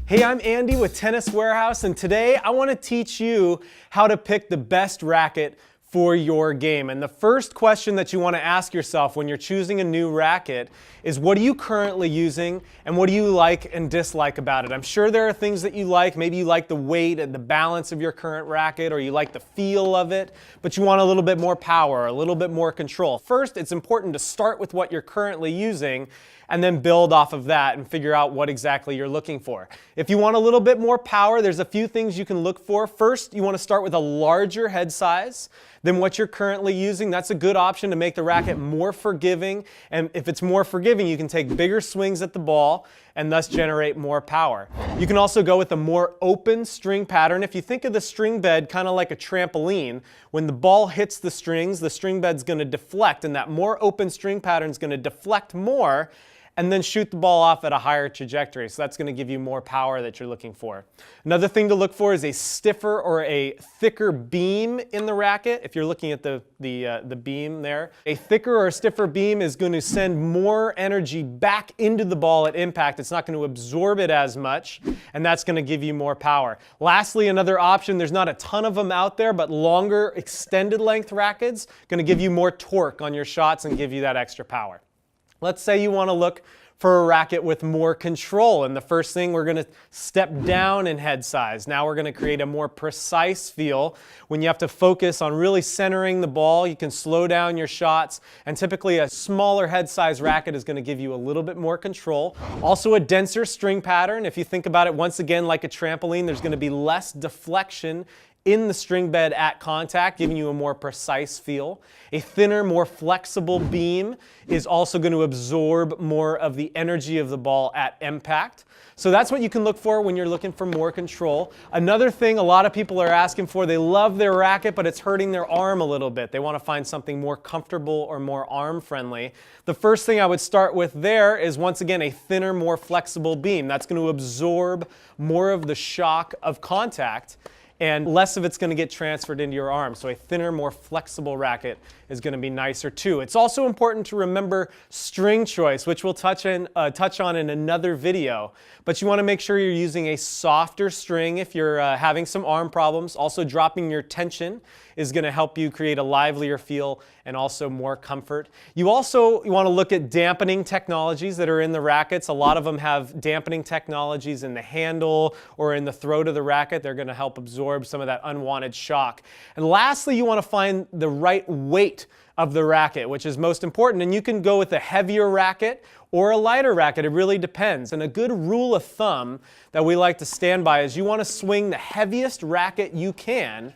Hey, I'm Andy with Tennis Warehouse, and today I want to teach you how to pick the best racket for your game. And the first question that you want to ask yourself when you're choosing a new racket is, what are you currently using and what do you like and dislike about it? I'm sure there are things that you like. Maybe you like the weight and the balance of your current racket, or you like the feel of it, but you want a little bit more power, a little bit more control. First, it's important to start with what you're currently using and then build off of that and figure out what exactly you're looking for. If you want a little bit more power, there's a few things you can look for. First, you want to start with a larger head size than what you're currently using. That's a good option to make the racket more forgiving. And if it's more forgiving, you can take bigger swings at the ball and thus generate more power. You can also go with a more open string pattern. If you think of the string bed kind of like a trampoline, when the ball hits the strings, the string bed's going to deflect, and that more open string pattern is going to deflect more and then shoot the ball off at a higher trajectory. So that's going to give you more power that you're looking for. Another thing to look for is a stiffer or a thicker beam in the racket. If you're looking at the beam there, a thicker or a stiffer beam is going to send more energy back into the ball at impact. It's not going to absorb it as much, and that's going to give you more power. Lastly, another option, there's not a ton of them out there, but longer extended length rackets going to give you more torque on your shots and give you that extra power. Let's say you want to look for a racket with more control, and the first thing, we're going to step down in head size. Now we're going to create a more precise feel. When you have to focus on really centering the ball, you can slow down your shots, and typically a smaller head size racket is going to give you a little bit more control. Also a denser string pattern. If you think about it once again like a trampoline, there's going to be less deflection in the string bed at contact, giving you a more precise feel. A thinner, more flexible beam is also going to absorb more of the energy of the ball at impact. So that's what you can look for when you're looking for more control. Another thing a lot of people are asking for, they love their racket, but it's hurting their arm a little bit. They want to find something more comfortable or more arm friendly. The first thing I would start with there is, once again, a thinner, more flexible beam. That's going to absorb more of the shock of contact, and less of it's going to get transferred into your arm. So a thinner, more flexible racket is going to be nicer too. It's also important to remember string choice, which we'll touch on in another video. But you want to make sure you're using a softer string if you're having some arm problems. Also, dropping your tension is going to help you create a livelier feel and also more comfort. You want to look at dampening technologies that are in the rackets. A lot of them have dampening technologies in the handle or in the throat of the racket. They're going to help absorb some of that unwanted shock. And lastly, you want to find the right weight of the racket, which is most important. And you can go with a heavier racket or a lighter racket. It really depends. And a good rule of thumb that we like to stand by is you want to swing the heaviest racket you can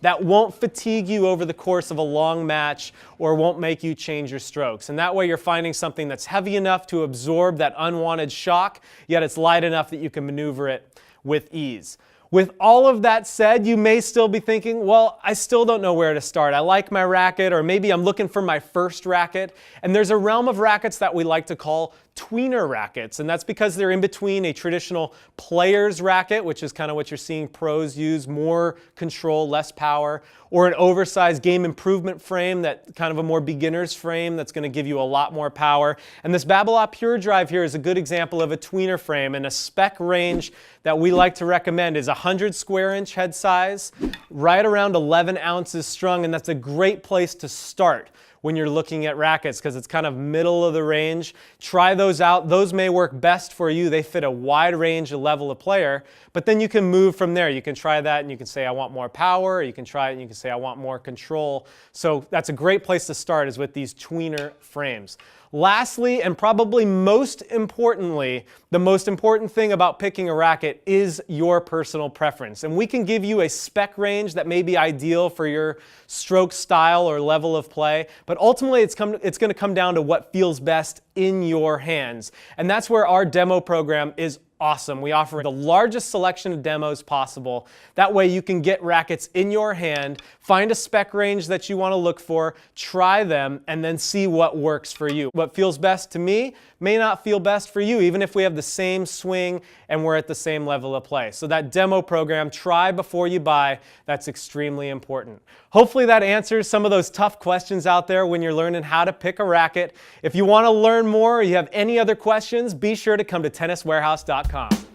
that won't fatigue you over the course of a long match or won't make you change your strokes. And that way you're finding something that's heavy enough to absorb that unwanted shock, yet it's light enough that you can maneuver it with ease. With all of that said, you may still be thinking, well, I still don't know where to start. I like my racket, or maybe I'm looking for my first racket. And there's a realm of rackets that we like to call tweener rackets, and that's because they're in between a traditional player's racket, which is kind of what you're seeing pros use, more control, less power, or an oversized game improvement frame, that kind of a more beginner's frame that's going to give you a lot more power. And this Babolat Pure Drive here is a good example of a tweener frame, and a spec range that we like to recommend is 100 square inch head size, right around 11 ounces strung, and that's a great place to start when you're looking at rackets, because it's kind of middle of the range. Try those out. Those may work best for you. They fit a wide range of level of player, but then you can move from there. You can try that and you can say, I want more power, or you can try it and you can say, I want more control. So that's a great place to start, is with these tweener frames. Lastly, and probably most importantly, the most important thing about picking a racket is your personal preference. And we can give you a spec range that may be ideal for your stroke style or level of play, but ultimately it's going to come down to what feels best in your hands. And that's where our demo program is awesome. We offer the largest selection of demos possible. That way you can get rackets in your hand, find a spec range that you want to look for, try them, and then see what works for you. What feels best to me may not feel best for you, even if we have the same swing and we're at the same level of play. So that demo program, try before you buy, that's extremely important. Hopefully that answers some of those tough questions out there when you're learning how to pick a racket. If you want to learn more or you have any other questions, be sure to come to tenniswarehouse.com.